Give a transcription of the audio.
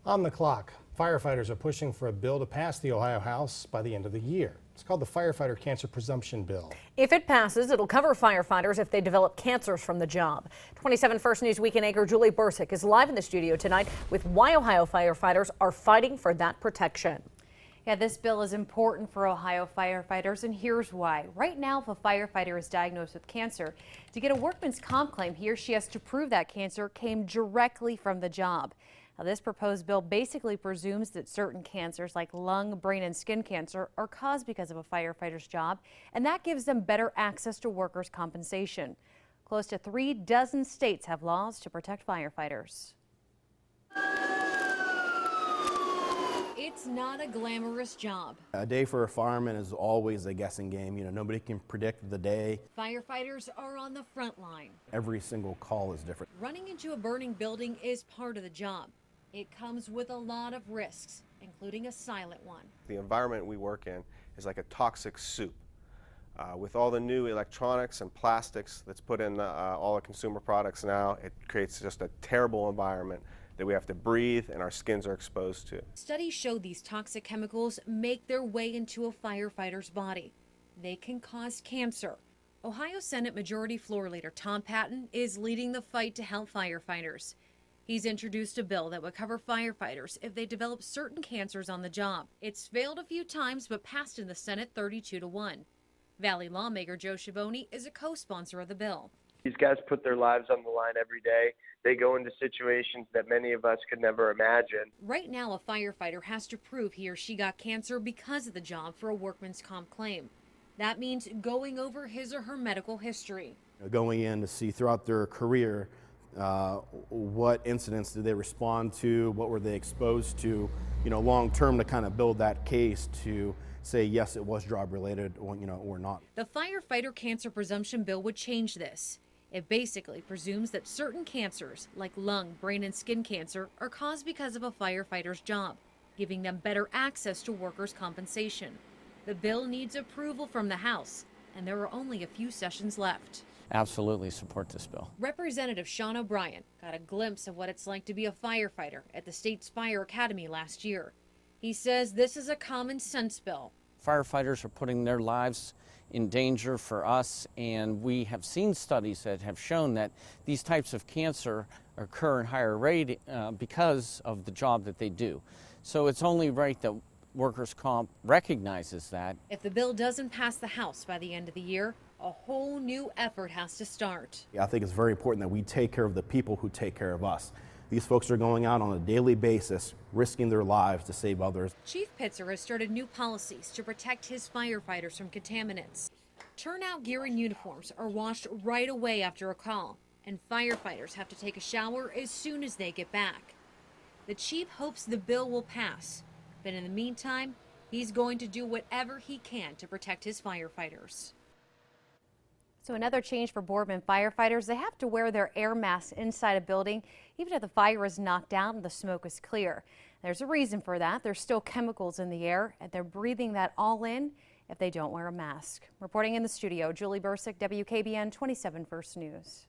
On the clock, firefighters are pushing for a bill to pass the Ohio House by the end of the year. It's called the Firefighter Cancer Presumption Bill. If it passes, it'll cover firefighters if they develop cancers from the job. 27 First News Weekend anchor Julie Bursick is live in the studio tonight with why Ohio firefighters are fighting for that protection. Yeah, this bill is important for Ohio firefighters, and here's why. Right now, if a firefighter is diagnosed with cancer, to get a workman's comp claim, he or she has to prove that cancer came directly from the job. Now, this proposed bill basically presumes that certain cancers like lung, brain, and skin cancer are caused because of a firefighter's job, and that gives them better access to workers' compensation. Close to 36 states have laws to protect firefighters. It's not a glamorous job. A day for a fireman is always a guessing game. You know, nobody can predict the day. Firefighters are on the front line. Every single call is different. Running into a burning building is part of the job. It comes with a lot of risks, including a silent one. The environment we work in is like a toxic soup. With all the new electronics and plastics that's put in all the consumer products now, it creates just a terrible environment that we have to breathe and our skins are exposed to. Studies show these toxic chemicals make their way into a firefighter's body. They can cause cancer. Ohio Senate Majority Floor Leader Tom Patton is leading the fight to help firefighters. He's introduced a bill that would cover firefighters if they develop certain cancers on the job. It's failed a few times but passed in the Senate 32-1. Valley lawmaker Joe Schiavone is a co-sponsor of the bill. These guys put their lives on the line every day. They go into situations that many of us could never imagine. Right now, a firefighter has to prove he or she got cancer because of the job for a workman's comp claim. That means going over his or her medical history. Going in to see throughout their career what incidents did they respond to, what were they exposed to, long term to kind of build that case to say yes, it was job related or not. The Firefighter Cancer Presumption Bill would change this. It basically presumes that certain cancers, like lung, brain, and skin cancer, are caused because of a firefighter's job, giving them better access to workers' compensation. The bill needs approval from the House, and there are only a few sessions left. Absolutely support this bill. Representative Sean O'Brien got a glimpse of what it's like to be a firefighter at the state's Fire Academy last year. He says this is a common sense bill. Firefighters are putting their lives in danger for us, and we have seen studies that have shown that these types of cancer occur in higher rate because of the job that they do. So it's only right that workers' comp recognizes that. If the bill doesn't pass the House by the end of the year, a whole new effort has to start. I think it's very important that we take care of the people who take care of us. These folks are going out on a daily basis, risking their lives to save others. Chief Pitzer has started new policies to protect his firefighters from contaminants. Turnout gear and uniforms are washed right away after a call, and firefighters have to take a shower as soon as they get back. The chief hopes the bill will pass, but in the meantime, he's going to do whatever he can to protect his firefighters. So another change for Boardman firefighters, they have to wear their air masks inside a building, even if the fire is knocked out and the smoke is clear. There's a reason for that. There's still chemicals in the air, and they're breathing that all in if they don't wear a mask. Reporting in the studio, Julie Bursick, WKBN 27 First News.